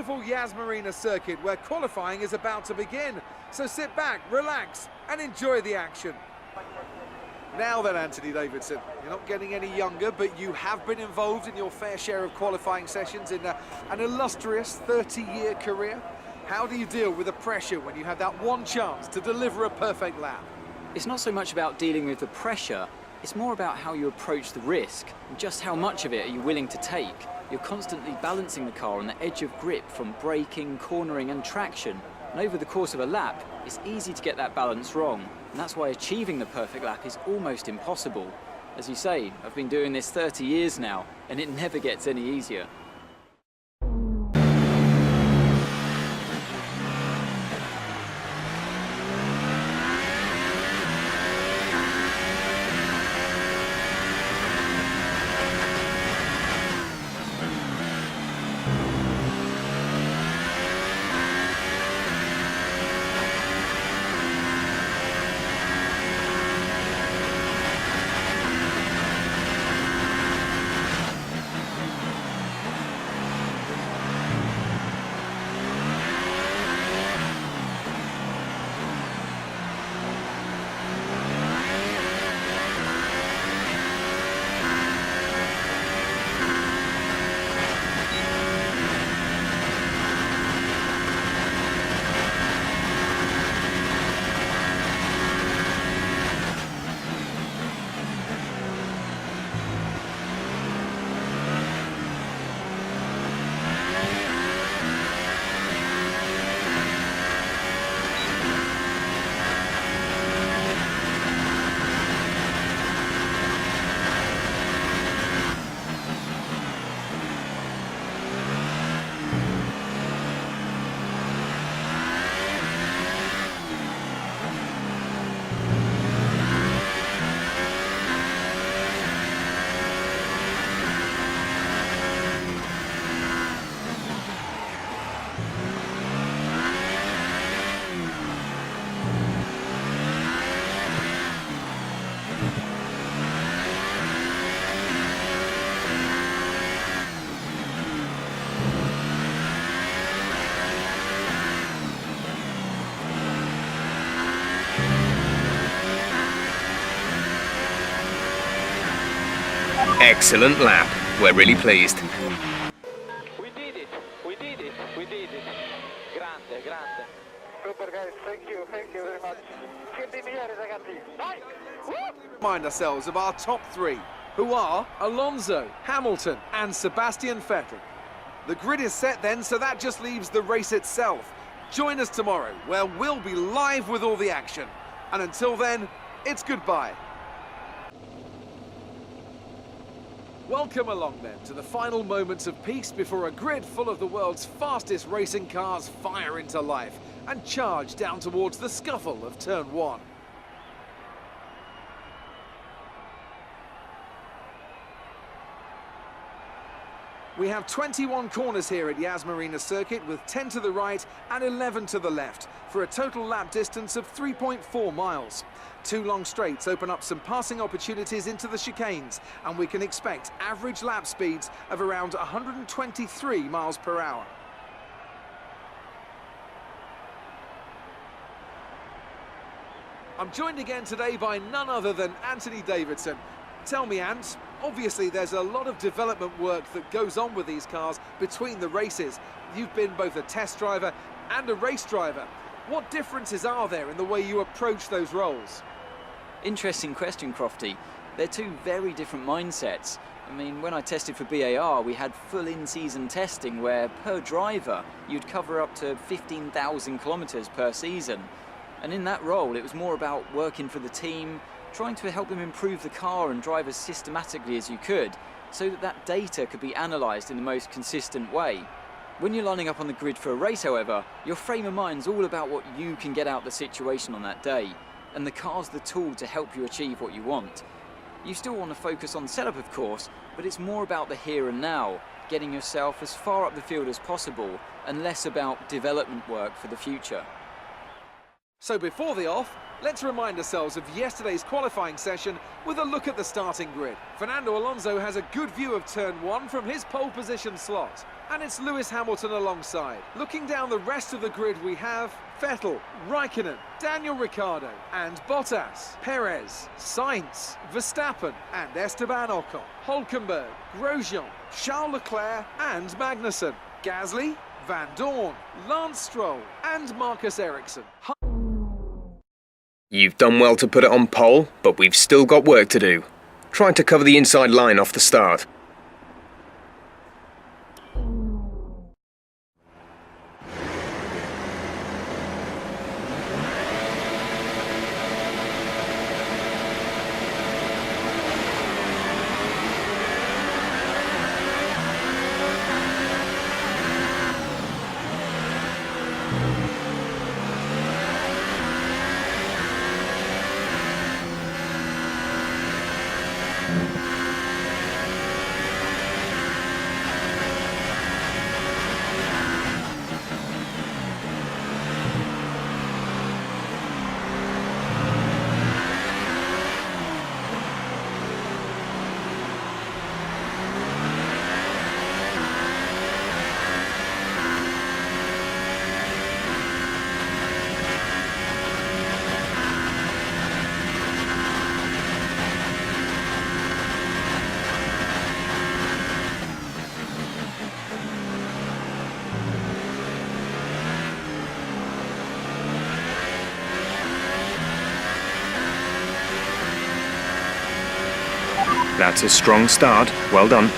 beautiful Yas Marina circuit where qualifying is about to begin. So sit back, relax and enjoy the action. Now then, Anthony Davidson, you're not getting any younger, but you have been involved in your fair share of qualifying sessions in an illustrious 30-year career. How do you deal with the pressure when you have that one chance to deliver a perfect lap? It's not so much about dealing with the pressure, it's more about how you approach the risk, and just how much of it are you willing to take. You're constantly balancing the car on the edge of grip from braking, cornering and traction. And over the course of a lap, it's easy to get that balance wrong. And that's why achieving the perfect lap is almost impossible. As you say, I've been doing this 30 years now, and it never gets any easier. Excellent lap. We're really pleased. We did it. Grande, grande. Super guys, thank you very much. Siete i migliori ragazzi. Vai! Remind ourselves of our top three, who are Alonso, Hamilton and Sebastian Vettel. The grid is set then, so that just leaves the race itself. Join us tomorrow, where we'll be live with all the action. And until then, it's goodbye. Welcome along then to the final moments of peace before a grid full of the world's fastest racing cars fire into life and charge down towards the scuffle of turn one. We have 21 corners here at Yas Marina circuit with 10 to the right and 11 to the left for a total lap distance of 3.4 miles. Two long straights open up some passing opportunities into the chicanes and we can expect average lap speeds of around 123 miles per hour. I'm joined again today by none other than Anthony Davidson. Tell me, Ant, obviously there's a lot of development work that goes on with these cars between the races. You've been both a test driver and a race driver. What differences are there in the way you approach those roles? Interesting question, Crofty. They're two very different mindsets. I mean, when I tested for BAR, we had full in-season testing where, per driver, you'd cover up to 15,000 kilometres per season. And in that role, it was more about working for the team, trying to help them improve the car and drive as systematically as you could, so that that data could be analysed in the most consistent way. When you're lining up on the grid for a race, however, your frame of mind's all about what you can get out of the situation on that day, and the car's the tool to help you achieve what you want. You still want to focus on setup, of course, but it's more about the here and now, getting yourself as far up the field as possible, and less about development work for the future. So before the off, let's remind ourselves of yesterday's qualifying session with a look at the starting grid. Fernando Alonso has a good view of turn one from his pole position slot. and it's Lewis Hamilton alongside. Looking down the rest of the grid we have Vettel, Raikkonen, Daniel Ricciardo and Bottas, Perez, Sainz, Verstappen and Esteban Ocon, Hülkenberg, Grosjean, Charles Leclerc and Magnussen, Gasly, Van Dorn, Lance Stroll and Marcus Ericsson. You've done well to put it on pole, but we've still got work to do. Trying to cover the inside line off the start. That's a strong start. Well done.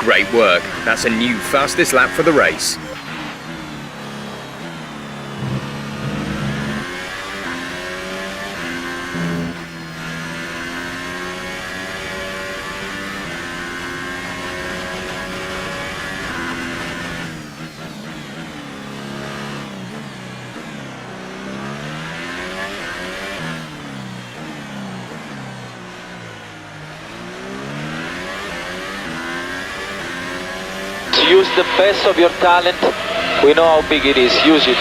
Great work. That's a new fastest lap for the race. Use the best of your talent. We know how big it is. Use it.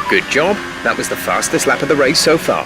Good job. That was the fastest lap of the race so far.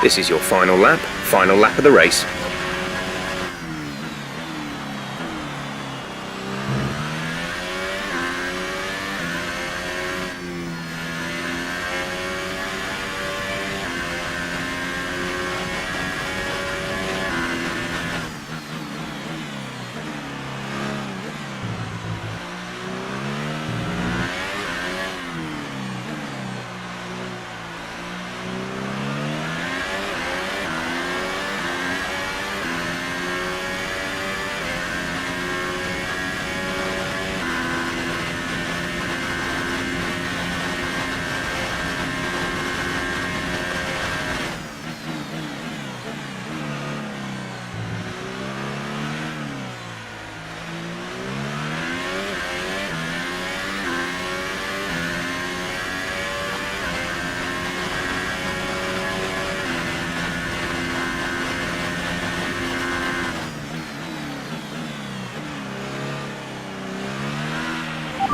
This is your final lap of the race.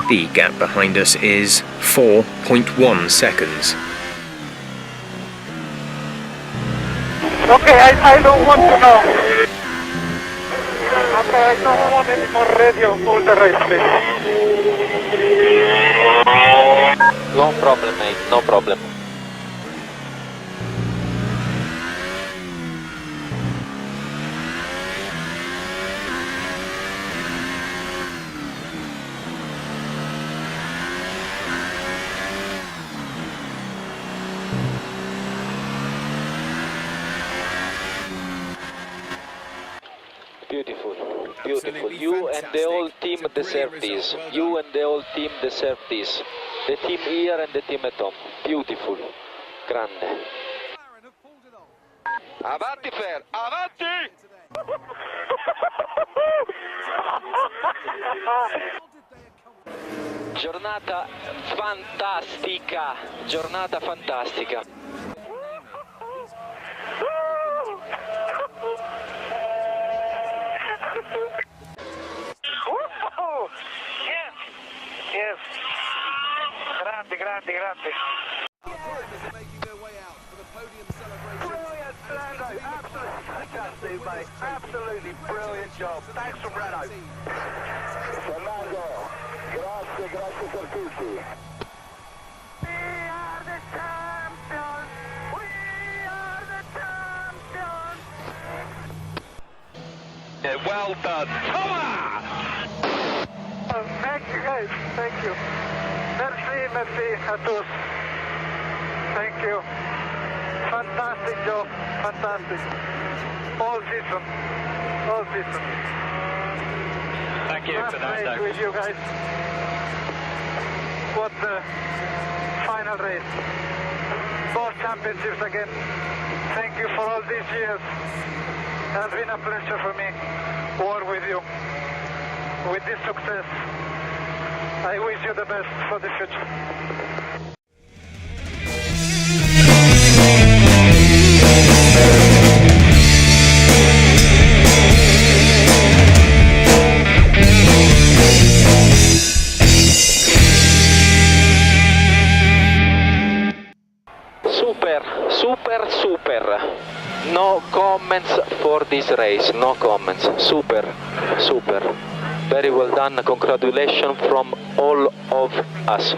The gap behind us is 4.1 seconds. Okay, I don't want to know. Okay, I don't want any more radio all the race, please. No problem, mate, no problem. Beautiful, beautiful. You and the whole team deserve this. You and the whole team deserve this. The team here and the team at home. Beautiful. Grande. Avanti Fer, avanti! Giornata fantastica, giornata fantastica. Yes, yes. Grande, grande, grande. Making their way out for the podium celebration. Brilliant, Fernando. Absolutely fantastic, mate. Absolutely brilliant job. Thanks from Renault. Fernando, grazie per tutti. We are the champions. We are the champions. Yeah, well done. Come on! Thank you, guys. Thank you. Merci à tous. Thank you. Fantastic job. Fantastic. All season. All season. Thank you, Fernando. With you guys. What a final race. Both championships again. Thank you for all these years. It has been a pleasure for me to work with you. With this success, I wish you the best for the future. Super. No comments for this race, no comments. Super. Very well done. Congratulations from all of us.